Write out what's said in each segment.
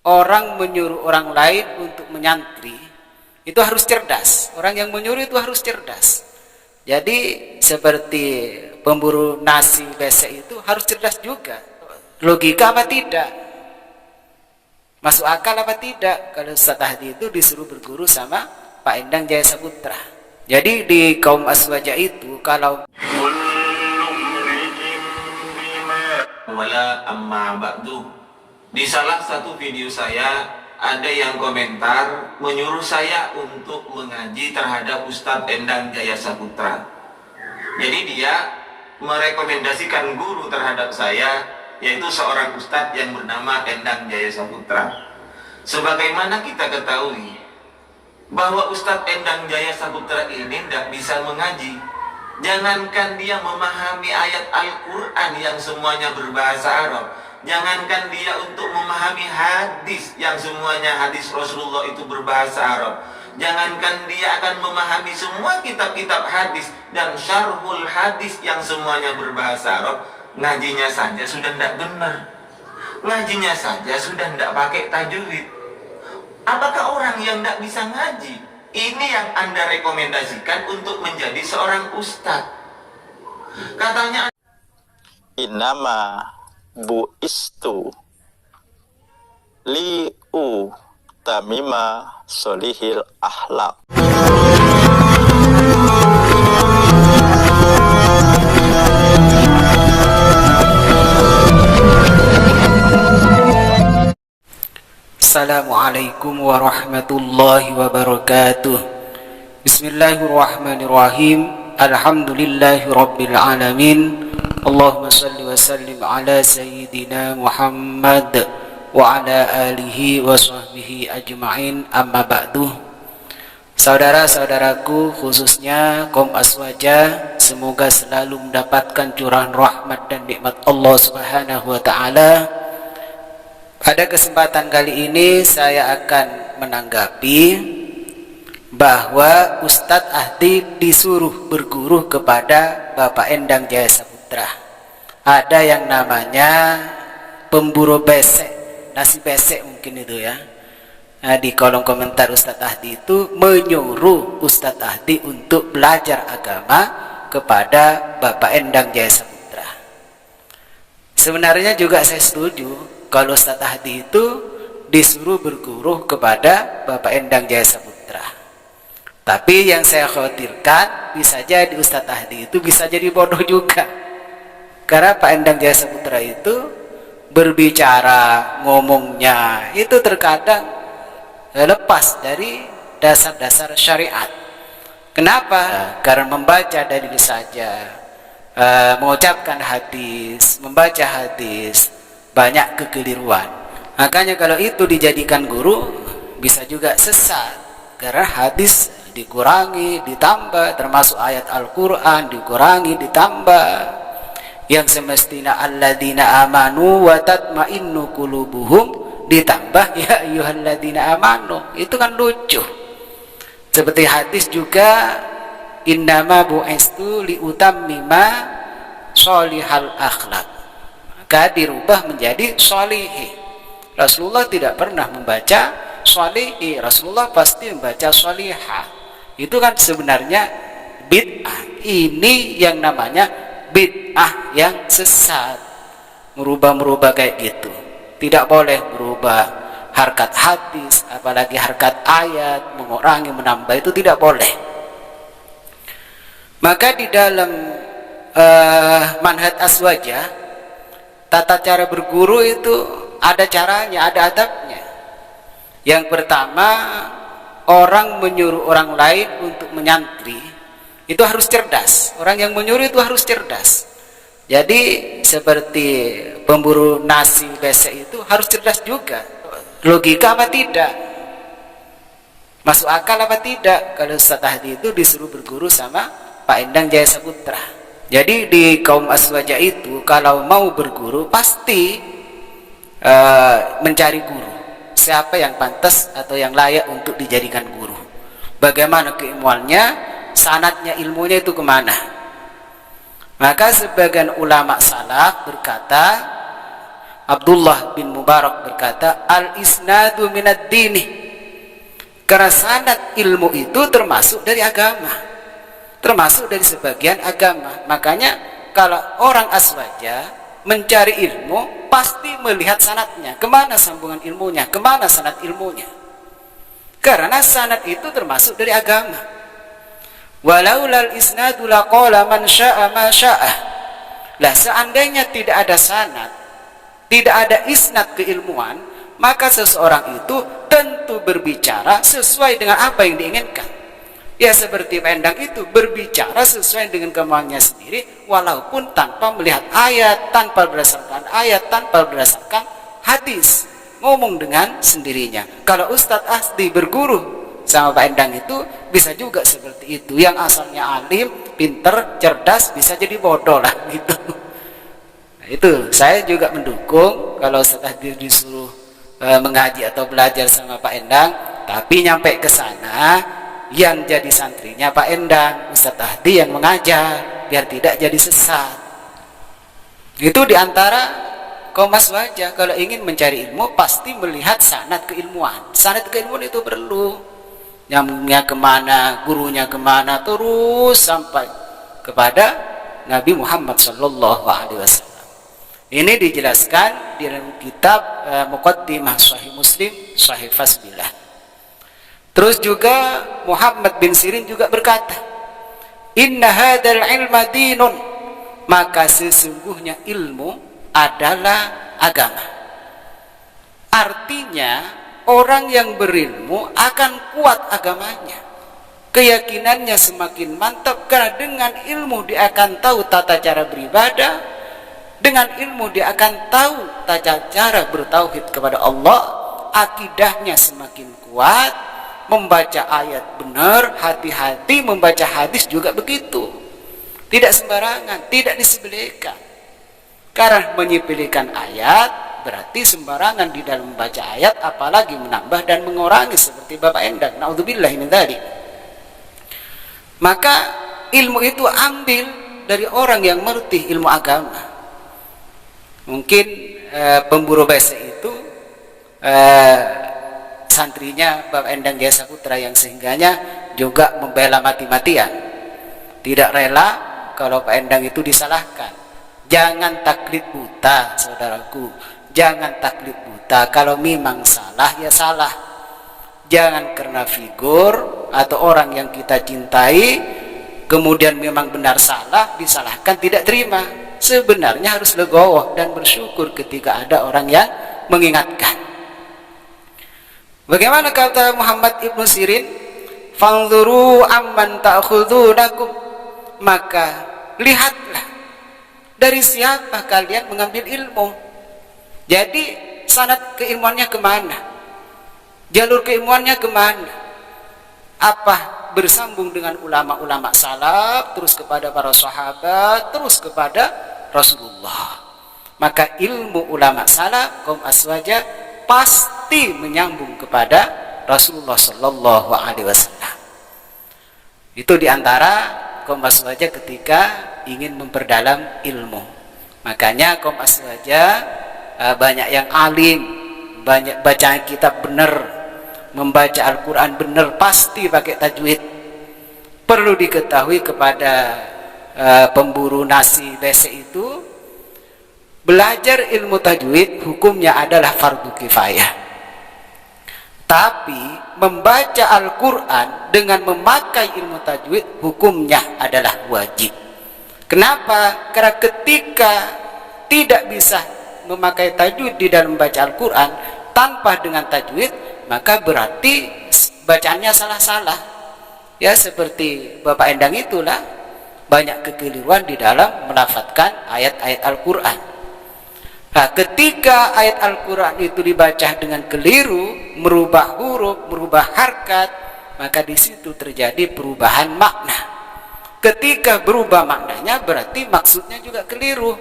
orang menyuruh orang lain untuk menyantri, itu harus cerdas. Orang yang menyuruh itu harus cerdas. Jadi seperti pemburu nasi besek itu harus cerdas juga. Logika apa tidak? Masuk akal apa tidak? Kalau Ustaz Hadi itu disuruh berguru sama Pak Endang Jaya Saputra. Jadi di kaum Aswaja itu kalau wala amma ba'du, di salah satu video saya ada yang komentar menyuruh saya untuk mengaji terhadap Ustadz Endang Jaya Saputra. Jadi dia merekomendasikan guru terhadap saya, yaitu seorang ustadz yang bernama Endang Jaya Saputra. Sebagaimana kita ketahui bahwa Ustadz Endang Jaya Saputra ini tidak bisa mengaji. Jangankan dia memahami ayat Al-Quran yang semuanya berbahasa Arab, jangankan dia untuk memahami hadis yang semuanya hadis Rasulullah itu berbahasa Arab, jangankan dia akan memahami semua kitab-kitab hadis dan syarhul hadis yang semuanya berbahasa Arab, ngajinya saja sudah tidak benar, ngajinya saja sudah tidak pakai tajwid. Apakah orang yang tidak bisa ngaji ini yang Anda rekomendasikan untuk menjadi seorang ustadz? Katanya Innama bu'istu li'u tamima solihil akhlak. Assalamualaikum warahmatullahi wabarakatuh. Bismillahirrahmanirrahim. Alhamdulillahi rabbil alamin. Allahumma salli wa sallim ala sayyidina Muhammad wa ala alihi wa sahbihi ajma'in, amma ba'du. Saudara-saudaraku, khususnya kaum Aswaja, semoga selalu mendapatkan curahan rahmat dan nikmat Allah Subhanahu wa ta'ala. Pada kesempatan kali ini saya akan menanggapi bahwa Ustadz Ahdi disuruh berguru kepada Bapak Endang Jaya Saputra. Ada yang namanya pemburu besek, nasi besek mungkin itu ya. Nah, di kolom komentar Ustadz Ahdi itu menyuruh Ustadz Ahdi untuk belajar agama kepada Bapak Endang Jaya Saputra. Sebenarnya juga saya setuju kalau Ustadz Hadi itu disuruh berguru kepada Bapak Endang Jaya Saputra. Tapi yang saya khawatirkan bisa jadi Ustadz Hadi itu bisa jadi bodoh juga. Karena Pak Endang Jaya Saputra itu berbicara, ngomongnya itu terkadang lepas dari dasar-dasar syariat. Kenapa? Karena membaca dalil saja, mengucapkan hadis, membaca hadis, banyak kekeliruan. Makanya kalau itu dijadikan guru bisa juga sesat, karena hadis dikurangi, ditambah, termasuk ayat Al-Quran dikurangi, ditambah. Yang semestinya alladzina amanu wa tatma'innu qulubuhum ditambah ya ayyuhalladzina amanu. Itu kan lucu. Seperti hadis juga innama bu'istu liutammima sholihal akhlak, maka dirubah menjadi sholihi. Rasulullah tidak pernah membaca sholihi, Rasulullah pasti membaca sholihah. Itu kan sebenarnya bid'ah. Ini yang namanya bid'ah yang sesat, merubah-merubah kayak gitu. Tidak boleh merubah harkat hadis, apalagi harkat ayat, mengurangi, menambah, itu tidak boleh. Maka di dalam manhaj Aswaja, tata cara berguru itu ada caranya, ada adabnya. Yang pertama, orang menyuruh orang lain untuk menyantri itu harus cerdas. Orang yang menyuruh itu harus cerdas. Jadi seperti pemburu nasi besek itu harus cerdas juga. Logika apa tidak? Masuk akal apa tidak? Kalau Ustadz Hadi itu disuruh berguru sama Pak Endang Jaya Saputra. Jadi di kaum Aswaja itu kalau mau berguru pasti mencari guru. Siapa yang pantas atau yang layak untuk dijadikan guru. Bagaimana keilmuannya, sanadnya ilmunya itu kemana. Maka sebagian ulama salaf berkata Abdullah bin Mubarak berkata, al-isnadu minad dini. Karena sanad ilmu itu termasuk dari agama, termasuk dari sebagian agama. Makanya kalau orang aswaja mencari ilmu, pasti melihat sanadnya, kemana sambungan ilmunya, kemana sanad ilmunya. Karena sanad itu termasuk dari agama. Walaulal isnadu laqala man syaa ma syaa. Lah seandainya tidak ada sanad, tidak ada isnad keilmuan, maka seseorang itu tentu berbicara sesuai dengan apa yang diinginkan. Ya seperti Pak Endang itu berbicara sesuai dengan kemauannya sendiri, walaupun tanpa melihat ayat, tanpa berdasarkan hadis, ngomong dengan sendirinya. Kalau Ustadz Asdi berguru sama Pak Endang itu bisa juga seperti itu. Yang asalnya alim, pinter, cerdas, bisa jadi bodoh lah gitu. Nah, itu saya juga mendukung kalau Ustadz Asdi disuruh mengaji atau belajar sama Pak Endang, tapi nyampe ke sana yang jadi santrinya Pak Endang, Ustadz Ahdi yang mengajar, biar tidak jadi sesat. Itu diantara kaum aswaja kalau ingin mencari ilmu pasti melihat sanad keilmuan. Sanad keilmuan itu perlu, nyambungnya kemana, gurunya kemana, terus sampai kepada Nabi Muhammad SAW. Ini dijelaskan di dalam kitab Muqaddimah Sahih Muslim, Sahih Fasbilah. Terus juga Muhammad bin Sirin juga berkata, inna hadzal ilma dinun, maka sesungguhnya ilmu adalah agama. Artinya orang yang berilmu akan kuat agamanya, keyakinannya semakin mantap, karena dengan ilmu dia akan tahu tata cara beribadah, dengan ilmu dia akan tahu tata cara bertauhid kepada Allah, akidahnya semakin kuat, membaca ayat benar, hati-hati membaca hadis juga begitu. Tidak sembarangan, tidak disepelekan. Karena menyepelekan ayat berarti sembarangan di dalam membaca ayat, apalagi menambah dan mengurangi seperti Bapak Endang. Naudzubillah min dzalik. Maka ilmu itu ambil dari orang yang mengerti ilmu agama. Mungkin pemburu bahasa itu santrinya Bapak Endang Jaya Saputra yang sehingganya juga membela mati-matian, tidak rela kalau Pak Endang itu disalahkan. Jangan taklid buta, saudaraku, jangan taklid buta. Kalau memang salah ya salah, jangan karena figur atau orang yang kita cintai kemudian memang benar salah disalahkan, tidak terima. Sebenarnya harus legowo dan bersyukur ketika ada orang yang mengingatkan. Bagaimana kata Muhammad ibnu Sirin, fanzuru amman ta'khudunakum, maka lihatlah dari siapa kalian mengambil ilmu. Jadi sanad keilmuannya kemana, jalur keilmuannya kemana? Apa bersambung dengan ulama-ulama salaf, terus kepada para sahabat, terus kepada Rasulullah. Maka ilmu ulama salaf kaum aswaja pasti menyambung kepada Rasulullah Sallallahu Alaihi Wasallam. Itu diantara kaum aswaja ketika ingin memperdalam ilmu. Makanya kaum aswaja banyak yang alim, banyak baca kitab benar, membaca Al-Quran benar, pasti pakai tajwid. Perlu diketahui kepada pemburu nasi bese itu, belajar ilmu tajwid hukumnya adalah fardu kifayah. Tapi membaca Al-Quran dengan memakai ilmu tajwid hukumnya adalah wajib. Kenapa? Karena ketika tidak bisa memakai tajwid di dalam membaca Al-Quran tanpa dengan tajwid, maka berarti bacaannya salah-salah. Ya seperti Bapak Endang itulah, banyak kekeliruan di dalam melafadzkan ayat-ayat Al-Quran. Nah, ketika ayat Al-Quran itu dibaca dengan keliru, merubah huruf, merubah harkat, maka di situ terjadi perubahan makna. Ketika berubah maknanya berarti maksudnya juga keliru.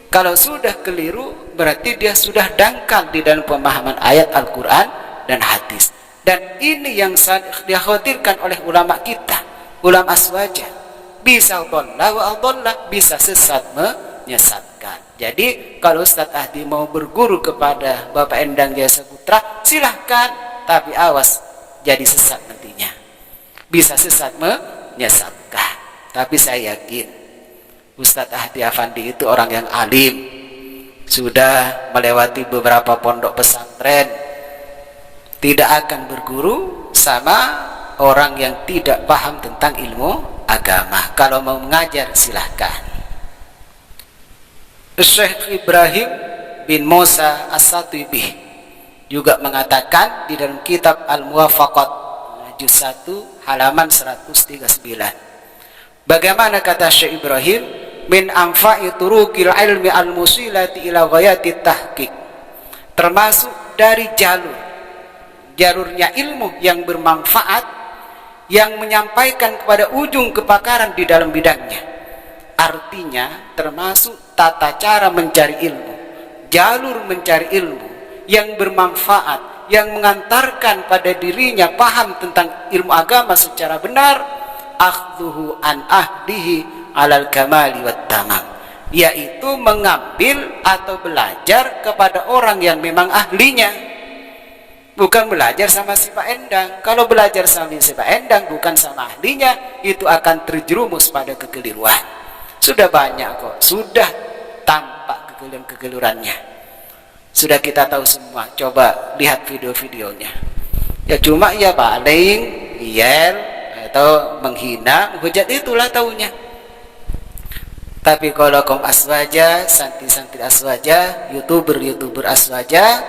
Kalau sudah keliru berarti dia sudah dangkal di dalam pemahaman ayat Al-Quran dan hadis. Dan ini yang dikhawatirkan oleh ulama kita, ulama aswaja. Bisa dhalla wa adalla, bisa sesat menyesat. menyesatkan. Jadi kalau Ustadz Ahdi mau berguru kepada Bapak Endang Jaya Saputra, silahkan, tapi awas jadi sesat nantinya. Bisa sesat menyesatkan. Tapi saya yakin Ustadz Ahdi Afandi itu orang yang alim, sudah melewati beberapa pondok pesantren, tidak akan berguru sama orang yang tidak paham tentang ilmu agama. Kalau mau mengajar silahkan. Syekh Ibrahim bin Musa As-Satibi juga mengatakan di dalam kitab Al-Muwafaqat juz 1 halaman 139. Bagaimana kata Syekh Ibrahim? Min anfa'i turuqil ilmi al-musilati ila ghayati tahqiq. Termasuk dari jalurnya ilmu yang bermanfaat, yang menyampaikan kepada ujung kepakaran di dalam bidangnya. Artinya termasuk tata cara mencari ilmu, jalur mencari ilmu yang bermanfaat, yang mengantarkan pada dirinya paham tentang ilmu agama secara benar. Akhdhuhu an ahdihi alal kamali wat tamam, yaitu mengambil atau belajar kepada orang yang memang ahlinya, bukan belajar sama si Pak Endang. Kalau belajar sama si Pak Endang bukan sama ahlinya, itu akan terjerumus pada kekeliruan. Sudah banyak kok, sudah tampak kekeliruannya, sudah kita tahu semua. Coba lihat video-videonya. Ya cuma ya paling yel atau menghina, menghujat, itulah taunya. Tapi kalau kaum aswaja, santri-santri aswaja, youtuber aswaja,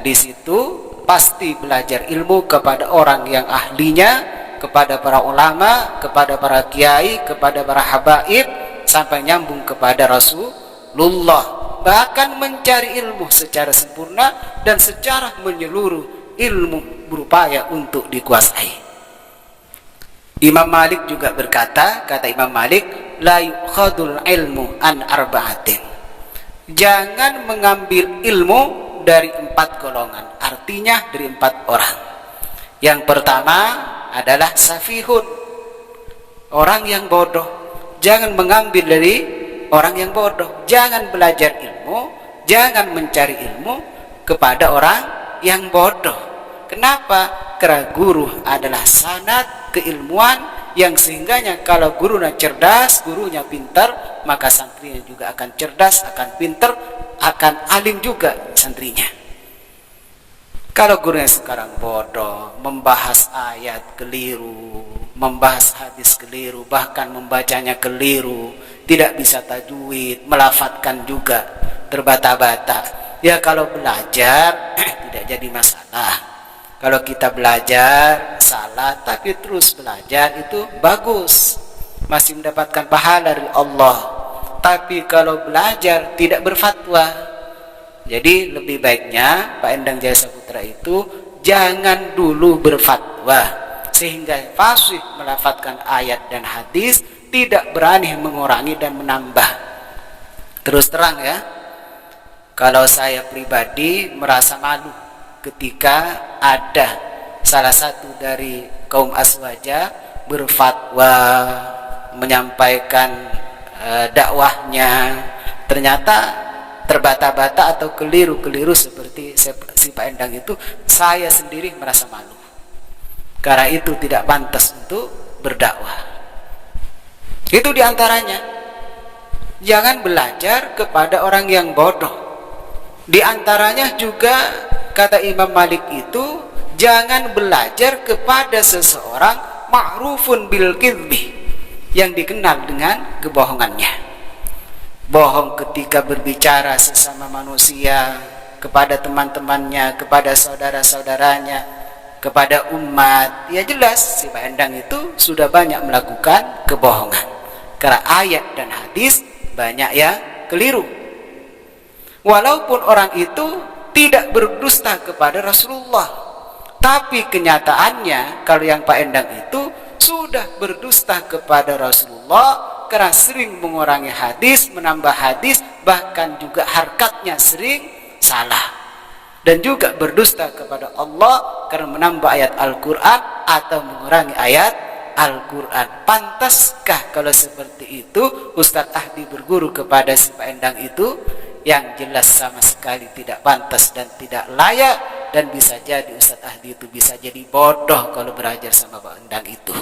di situ pasti belajar ilmu kepada orang yang ahlinya, kepada para ulama, kepada para kiai, kepada para habaib, sampai nyambung kepada Rasulullah. Bahkan mencari ilmu secara sempurna dan secara menyeluruh, ilmu berupaya untuk dikuasai. Imam Malik juga berkata, kata Imam Malik, la yukhadul ilmu an arba'atin. Jangan mengambil ilmu dari 4 golongan, artinya dari 4 orang. Yang pertama adalah safihun, orang yang bodoh. Jangan mengambil dari orang yang bodoh. Jangan belajar ilmu, jangan mencari ilmu kepada orang yang bodoh. Kenapa? Karena guru adalah sanad keilmuan, yang sehingganya kalau gurunya cerdas, gurunya pintar, maka santrinya juga akan cerdas, akan pintar, akan alim juga santrinya. Kalau gurunya sekarang bodoh, membahas ayat keliru, membahas hadis keliru, bahkan membacanya keliru, tidak bisa tajwid, melafatkan juga terbata-bata, ya kalau belajar tidak jadi masalah. Kalau kita belajar salah tapi terus belajar, itu bagus, masih mendapatkan pahala dari Allah. Tapi kalau belajar tidak berfatwa, jadi lebih baiknya Pak Endang Jaya Saputra itu jangan dulu berfatwa, sehingga fasih melafadzkan ayat dan hadis, tidak berani mengurangi dan menambah. Terus terang ya, kalau saya pribadi merasa malu ketika ada salah satu dari kaum aswaja berfatwa, menyampaikan dakwahnya, ternyata terbata-bata atau keliru-keliru seperti si Pak Endang itu. Saya sendiri merasa malu, karena itu tidak pantas untuk berdakwah. Itu diantaranya, jangan belajar kepada orang yang bodoh. Diantaranya juga kata Imam Malik itu, jangan belajar kepada seseorang ma'rufun bil kidbi, yang dikenal dengan kebohongannya. Bohong ketika berbicara sesama manusia, kepada teman-temannya, kepada saudara-saudaranya, kepada umat. Ya jelas si Pak Endang itu sudah banyak melakukan kebohongan, karena ayat dan hadis banyak yang keliru. Walaupun orang itu tidak berdusta kepada Rasulullah, tapi kenyataannya kalau yang Pak Endang itu sudah berdusta kepada Rasulullah, karena sering mengurangi hadis, menambah hadis, bahkan juga harkatnya sering salah. Dan juga berdusta kepada Allah karena menambah ayat Al-Quran atau mengurangi ayat Al-Quran. Pantaskah kalau seperti itu Ustadz Ahdi berguru kepada si Pak Endang itu? Yang jelas sama sekali tidak pantas dan tidak layak, dan bisa jadi Ustadz Ahdi itu bisa jadi bodoh kalau belajar sama Pak Endang itu.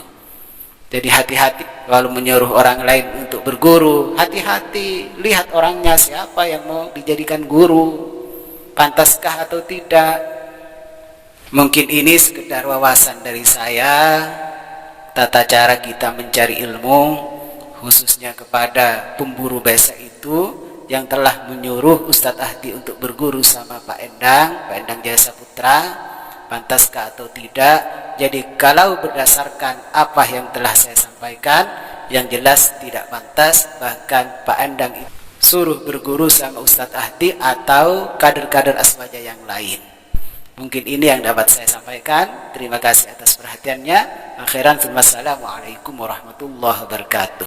Jadi hati-hati kalau menyuruh orang lain untuk berguru, hati-hati, lihat orangnya siapa yang mau dijadikan guru, pantaskah atau tidak. Mungkin ini sekedar wawasan dari saya, tata cara kita mencari ilmu, khususnya kepada pemburu bahasa itu yang telah menyuruh Ustadz Ahdi untuk berguru sama Pak Endang Jaya Saputra, pantaskah atau tidak. Jadi kalau berdasarkan apa yang telah saya sampaikan, yang jelas tidak pantas. Bahkan Pak Endang suruh berguru sama Ustadz Ahdi atau kader-kader aswaja yang lain. Mungkin ini yang dapat saya sampaikan. Terima kasih atas perhatiannya. Akhiran, assalamualaikum warahmatullahi wabarakatuh.